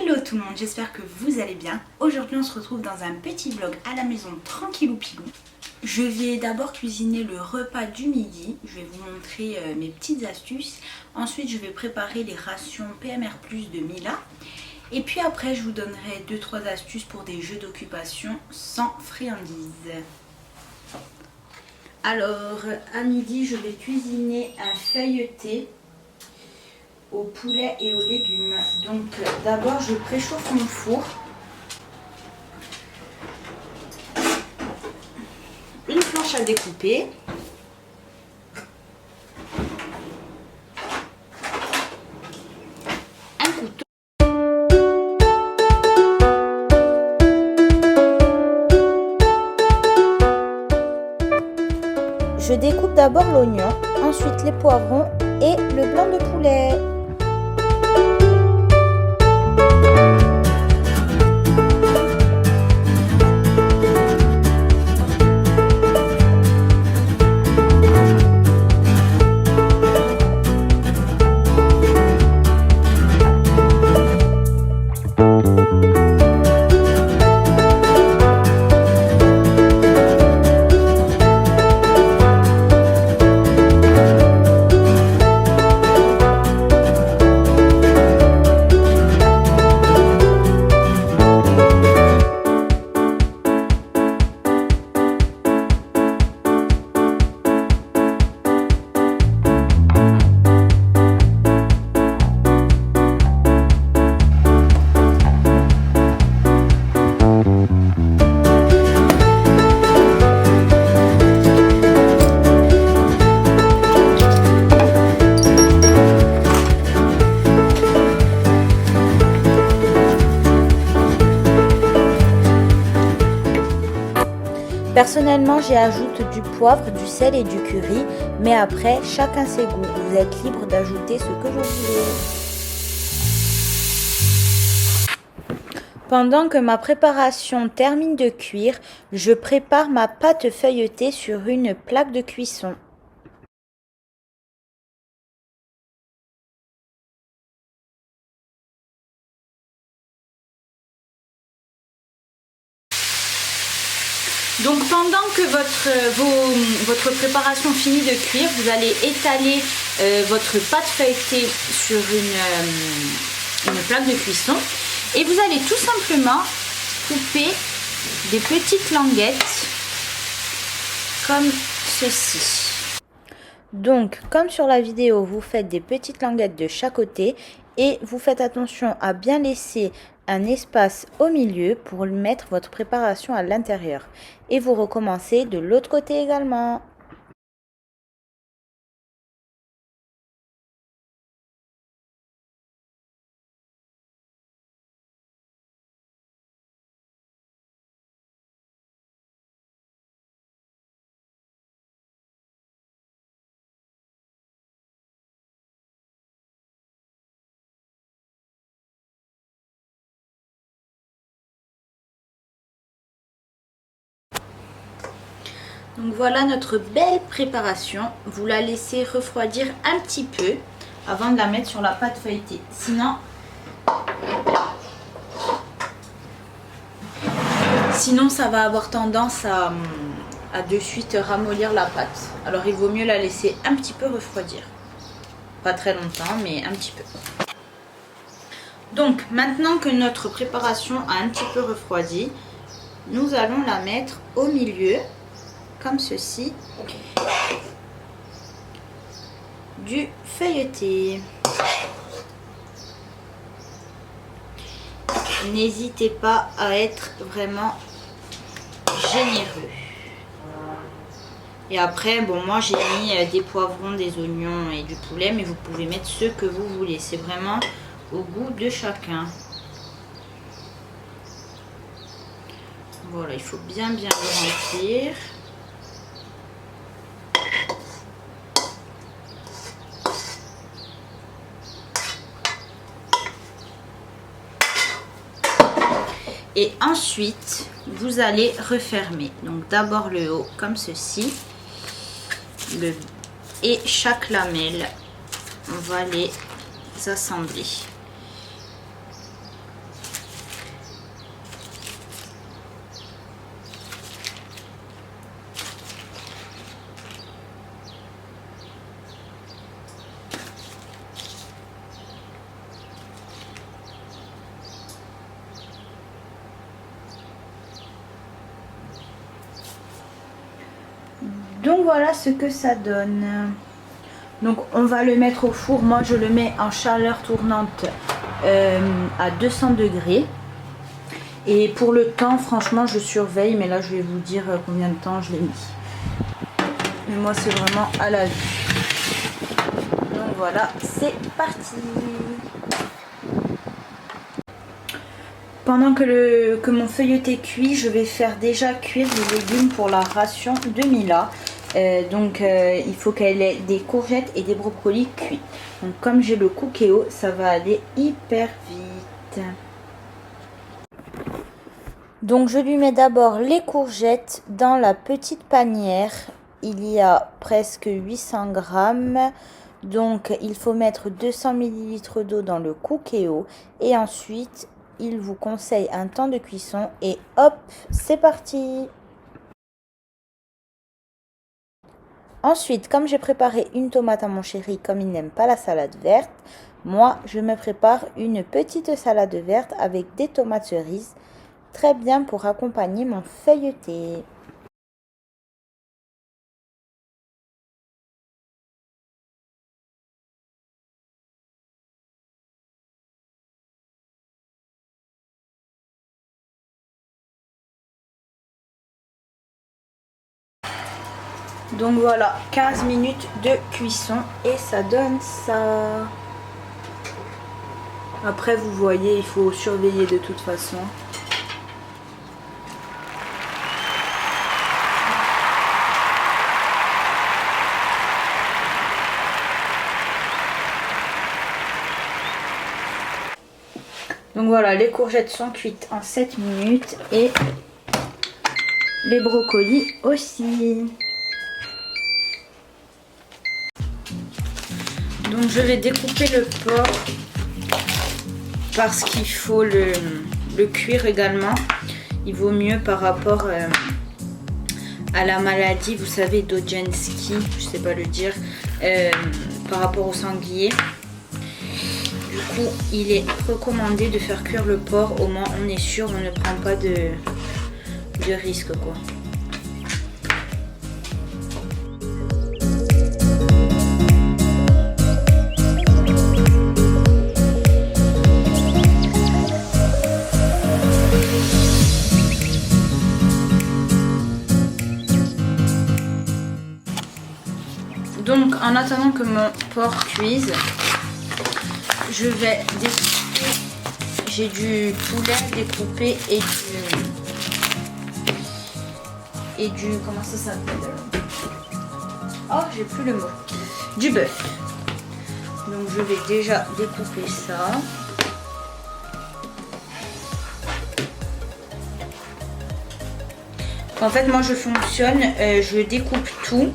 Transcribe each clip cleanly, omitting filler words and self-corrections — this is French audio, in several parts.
Hello tout le monde, j'espère que vous allez bien. Aujourd'hui on se retrouve dans un petit vlog à la maison tranquillou pilou. Je vais d'abord cuisiner le repas du midi. Je vais vous montrer mes petites astuces. Ensuite je vais préparer les rations PMR+ de Mila. Et puis après je vous donnerai 2-3 astuces pour des jeux d'occupation sans friandises. Alors à midi je vais cuisiner un feuilleté au poulet et aux légumes. Donc d'abord je préchauffe mon four. Une planche à découper. Un couteau. Je découpe d'abord l'oignon, ensuite les poivrons et le blanc de poulet. Personnellement, j'y ajoute du poivre, du sel et du curry, mais après, chacun ses goûts. Vous êtes libre d'ajouter ce que vous voulez. Pendant que ma préparation termine de cuire, je prépare ma pâte feuilletée sur une plaque de cuisson. Donc pendant que votre préparation finit de cuire, vous allez étaler votre pâte feuilletée sur une plaque de cuisson et vous allez tout simplement couper des petites languettes comme ceci. Donc comme sur la vidéo, vous faites des petites languettes de chaque côté et vous faites attention à bien laisser un espace au milieu pour mettre votre préparation à l'intérieur. Et vous recommencez de l'autre côté également. Donc voilà notre belle préparation. Vous la laissez refroidir un petit peu avant de la mettre sur la pâte feuilletée. Sinon ça va avoir tendance à de suite ramollir la pâte. Alors il vaut mieux la laisser un petit peu refroidir. Pas très longtemps, mais un petit peu. Donc maintenant que notre préparation a un petit peu refroidi, nous allons la mettre au milieu, comme ceci, du feuilleté. N'hésitez pas à être vraiment généreux. Et après, bon, moi j'ai mis des poivrons, des oignons et du poulet, mais vous pouvez mettre ce que vous voulez. C'est vraiment au goût de chacun. Voilà, il faut bien le remplir. Et ensuite, vous allez refermer. Donc d'abord le haut comme ceci. Et chaque lamelle, on va les assembler. Donc voilà ce que ça donne. Donc on va le mettre au four. Moi je le mets en chaleur tournante à 200 degrés. Et pour le temps, franchement, je surveille. Mais là, je vais vous dire combien de temps je l'ai mis. Mais moi, c'est vraiment à la vue. Donc voilà, c'est parti. Pendant que mon feuilleté cuit, je vais faire déjà cuire les légumes pour la ration de Mila. Il faut qu'elle ait des courgettes et des brocolis cuits. Donc comme j'ai le cookéo, ça va aller hyper vite. Donc je lui mets d'abord les courgettes dans la petite panière. Il y a presque 800 grammes. Donc il faut mettre 200 ml d'eau dans le cookéo. Et ensuite, il vous conseille un temps de cuisson. Et hop, c'est parti! Ensuite, comme j'ai préparé une tomate à mon chéri, comme il n'aime pas la salade verte, moi je me prépare une petite salade verte avec des tomates cerises. Très bien pour accompagner mon feuilleté. Donc voilà, 15 minutes de cuisson et ça donne ça. Après vous voyez, il faut surveiller de toute façon. Donc voilà, les courgettes sont cuites en 7 minutes et les brocolis aussi. Donc je vais découper le porc parce qu'il faut le cuire également. Il vaut mieux par rapport à la maladie, vous savez, d'Ojenski, je sais pas le dire, par rapport au sanglier. Du coup, il est recommandé de faire cuire le porc, au moins on est sûr, on ne prend pas de risque quoi. Donc en attendant que mon porc cuise, je vais découper, j'ai du poulet découpé et du comment ça s'appelle? Oh, j'ai plus le mot. Du bœuf. Donc je vais déjà découper ça. En fait moi je fonctionne, je découpe tout.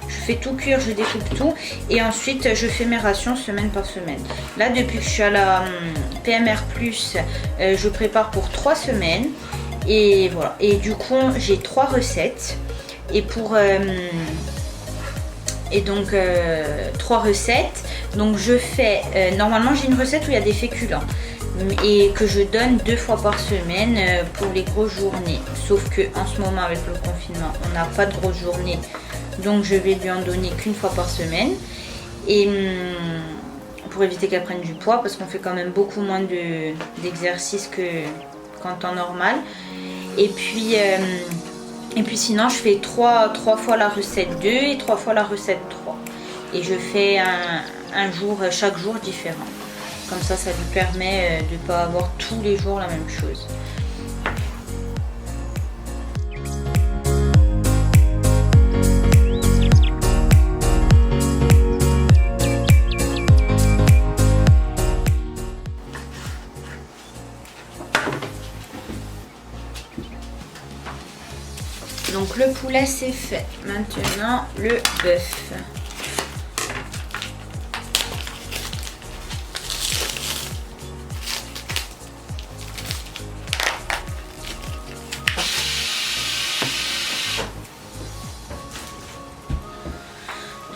Je fais tout cuire, je découpe tout et ensuite je fais mes rations semaine par semaine. Là depuis que je suis à la PMR+, je prépare pour 3 semaines et voilà. Et du coup j'ai 3 recettes et pour 3 recettes. Donc je fais normalement j'ai une recette où il y a des féculents et que je donne 2 fois par semaine pour les grosses journées. Sauf que en ce moment avec le confinement on n'a pas de grosses journées. Donc je vais lui en donner qu'une fois par semaine et pour éviter qu'elle prenne du poids parce qu'on fait quand même beaucoup moins d'exercices qu'en temps normal. Et puis sinon je fais 3 fois la recette 2 et 3 fois la recette 3. Et je fais un jour, chaque jour différent. Comme ça lui permet de ne pas avoir tous les jours la même chose. Donc le poulet c'est fait. Maintenant le bœuf.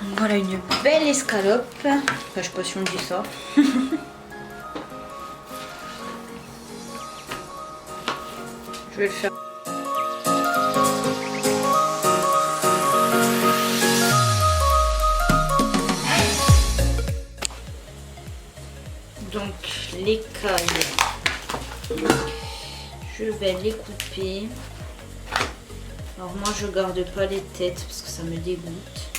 Donc voilà une belle escalope. Enfin, je sais pas si on dit ça. Je vais le faire. l'écaille. Je vais les couper. Alors moi je garde pas les têtes parce que ça me dégoûte.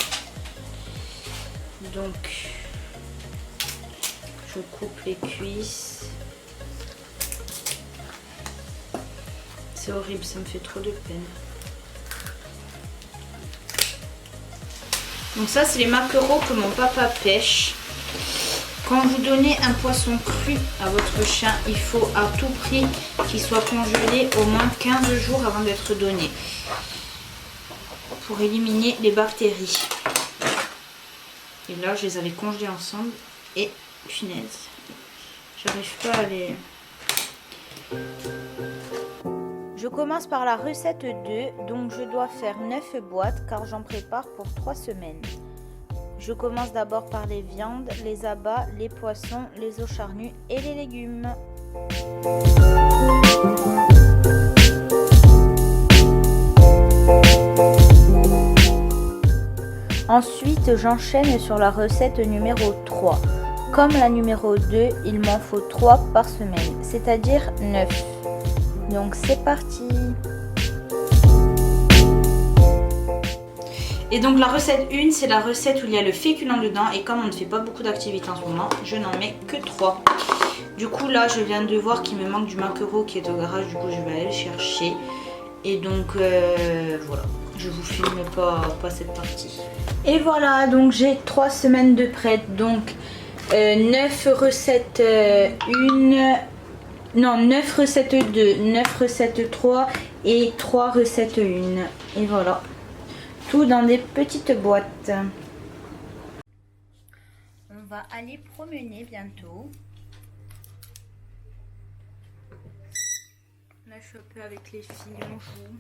Donc je coupe les cuisses. C'est horrible, ça me fait trop de peine. Donc ça c'est les maquereaux que mon papa pêche. Quand vous donnez un poisson cru à votre chien, il faut à tout prix qu'il soit congelé au moins 15 jours avant d'être donné. Pour éliminer les bactéries. Et là je les avais congelés ensemble et punaise, j'arrive pas à les... Je commence par la recette 2, donc je dois faire 9 boîtes car j'en prépare pour 3 semaines. Je commence d'abord par les viandes, les abats, les poissons, les os charnus et les légumes. Ensuite, j'enchaîne sur la recette numéro 3. Comme la numéro 2, il m'en faut 3 par semaine, c'est-à-dire 9. Donc c'est parti! Et donc la recette 1, c'est la recette où il y a le féculent dedans. Et comme on ne fait pas beaucoup d'activités en ce moment, je n'en mets que 3. Du coup là, je viens de voir qu'il me manque du maquereau qui est au garage. Du coup, je vais aller le chercher. Et donc voilà, je vous filme pas cette partie. Et voilà, donc j'ai 3 semaines de prête. Donc 9 recettes 9 recettes 2, 9 recettes 3 et 3 recettes 1. Et voilà. Tout dans des petites boîtes. On va aller promener bientôt. Là je suis un peu avec les filles, on joue.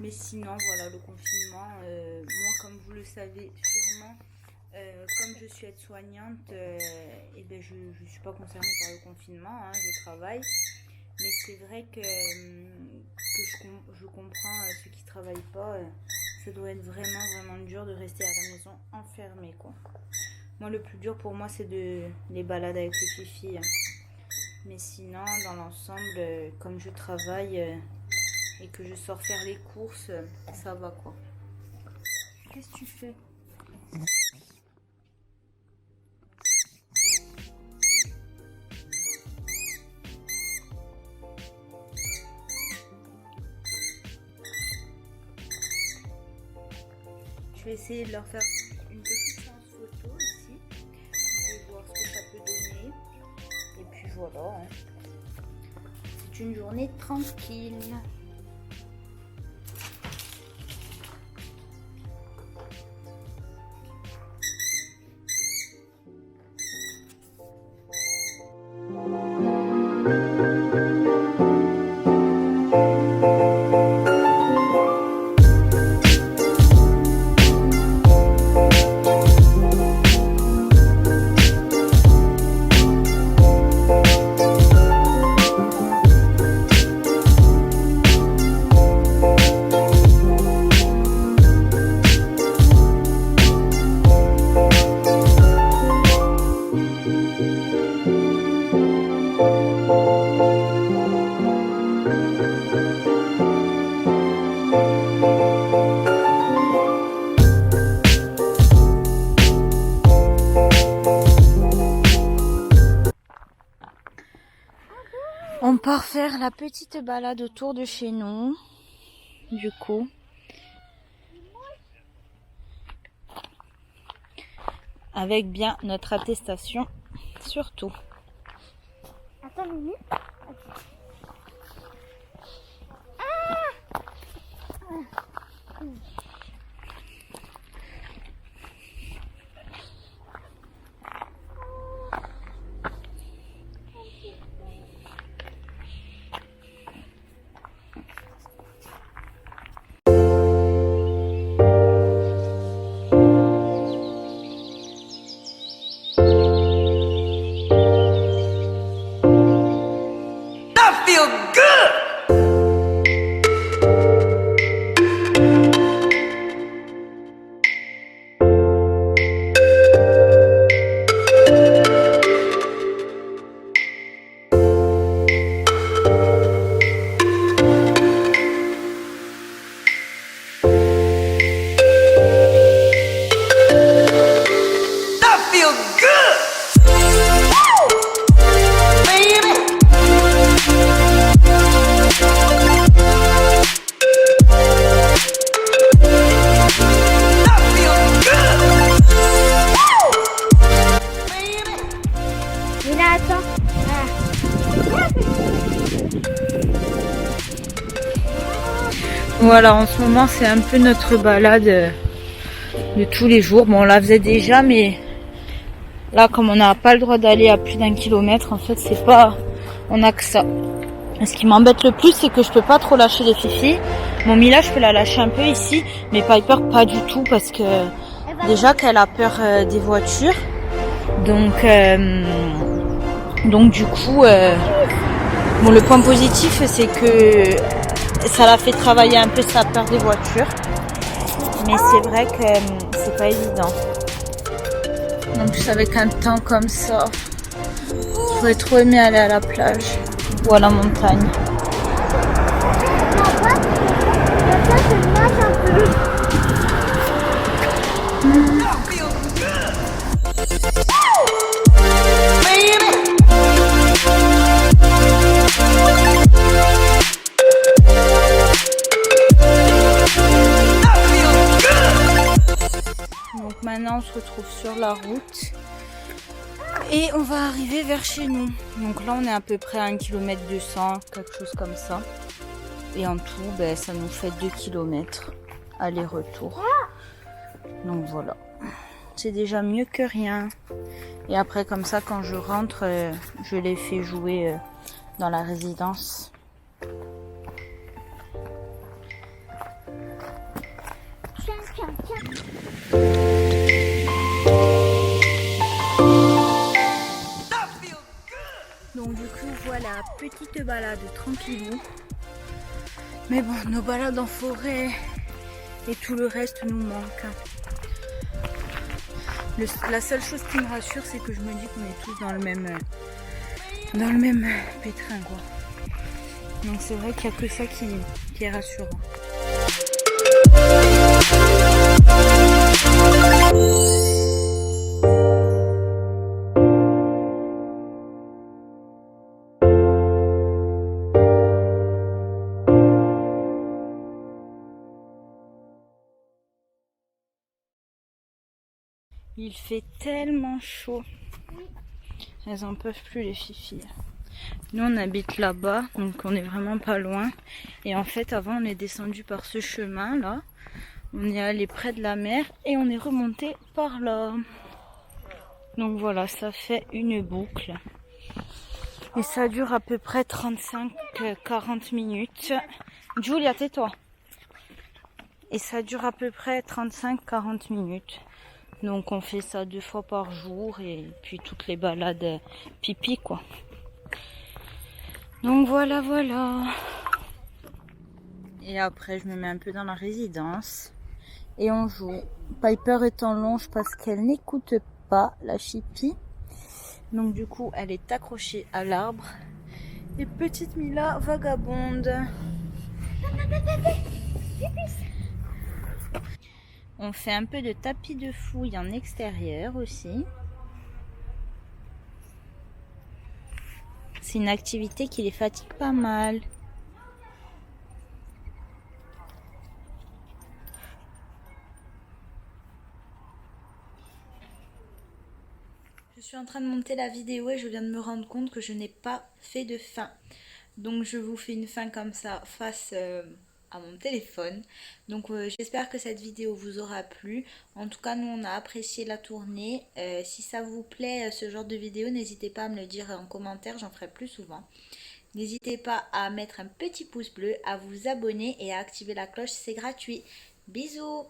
Mais sinon voilà, le confinement, moi comme vous le savez sûrement, comme je suis aide-soignante, et ben je ne suis pas concernée par le confinement, hein, je travaille. Mais c'est vrai que je comprends ceux qui ne travaillent pas. Ça doit être vraiment dur de rester à la maison enfermé, quoi. Moi, le plus dur pour moi, c'est les balades avec les filles. Mais sinon, dans l'ensemble, comme je travaille et que je sors faire les courses, ça va, quoi. Qu'est-ce que tu fais ? Je vais essayer de leur faire une petite séance photo aussi. Je vais voir ce que ça peut donner. Et puis voilà. Hein. C'est une journée tranquille. On part faire la petite balade autour de chez nous, du coup. Avec bien notre attestation, surtout. Attends une minute. Voilà, en ce moment c'est un peu notre balade de tous les jours. Bon, on la faisait déjà, mais là comme on n'a pas le droit d'aller à plus d'1 kilomètre, en fait c'est pas, on a que ça. Et ce qui m'embête le plus, c'est que je peux pas trop lâcher les filles. Mon Mila, je peux la lâcher un peu ici, mais Piper pas du tout parce que déjà qu'elle a peur des voitures. Donc du coup, bon, le point positif, c'est que ça l'a fait travailler un peu sa peur des voitures. Mais c'est vrai que c'est pas évident. En plus avec un temps comme ça, j'aurais trop aimé aller à la plage ou à la montagne. Donc maintenant on se retrouve sur la route et on va arriver vers chez nous. Donc là on est à peu près à 1,2 km, quelque chose comme ça. Et en tout, ben, ça nous fait 2 km aller-retour. Donc voilà, c'est déjà mieux que rien. Et après comme ça, quand je rentre, je les fais jouer dans la résidence. Tiens, tiens, tiens. Donc du coup, voilà, petite balade tranquillou. Mais bon, nos balades en forêt et tout le reste nous manque. La seule chose qui me rassure, c'est que je me dis qu'on est tous dans le même pétrin, quoi. Donc c'est vrai qu'il n'y a que ça qui est rassurant. Il fait tellement chaud. Elles en peuvent plus, les filles. Nous on habite là-bas, donc on est vraiment pas loin. Et en fait avant on est descendu par ce chemin là. On est allé près de la mer et on est remonté par là. Donc voilà, ça fait une boucle. Et ça dure à peu près 35-40 minutes. Julia, tais-toi. Et ça dure à peu près 35-40 minutes. Donc on fait ça 2 fois par jour et puis toutes les balades pipi, quoi. Donc voilà, voilà. Et après je me mets un peu dans la résidence et on joue. Piper est en longe parce qu'elle n'écoute pas la chipie. Donc du coup elle est accrochée à l'arbre. Et petite Mila vagabonde. On fait un peu de tapis de fouille en extérieur aussi. C'est une activité qui les fatigue pas mal. Je suis en train de monter la vidéo et je viens de me rendre compte que je n'ai pas fait de fin. Donc je vous fais une fin comme ça face à mon téléphone. Donc j'espère que cette vidéo vous aura plu. En tout cas nous on a apprécié la tournée. Si ça vous plaît ce genre de vidéo, n'hésitez pas à me le dire en commentaire, j'en ferai plus souvent. N'hésitez pas à mettre un petit pouce bleu, à vous abonner et à activer la cloche, c'est gratuit. Bisous!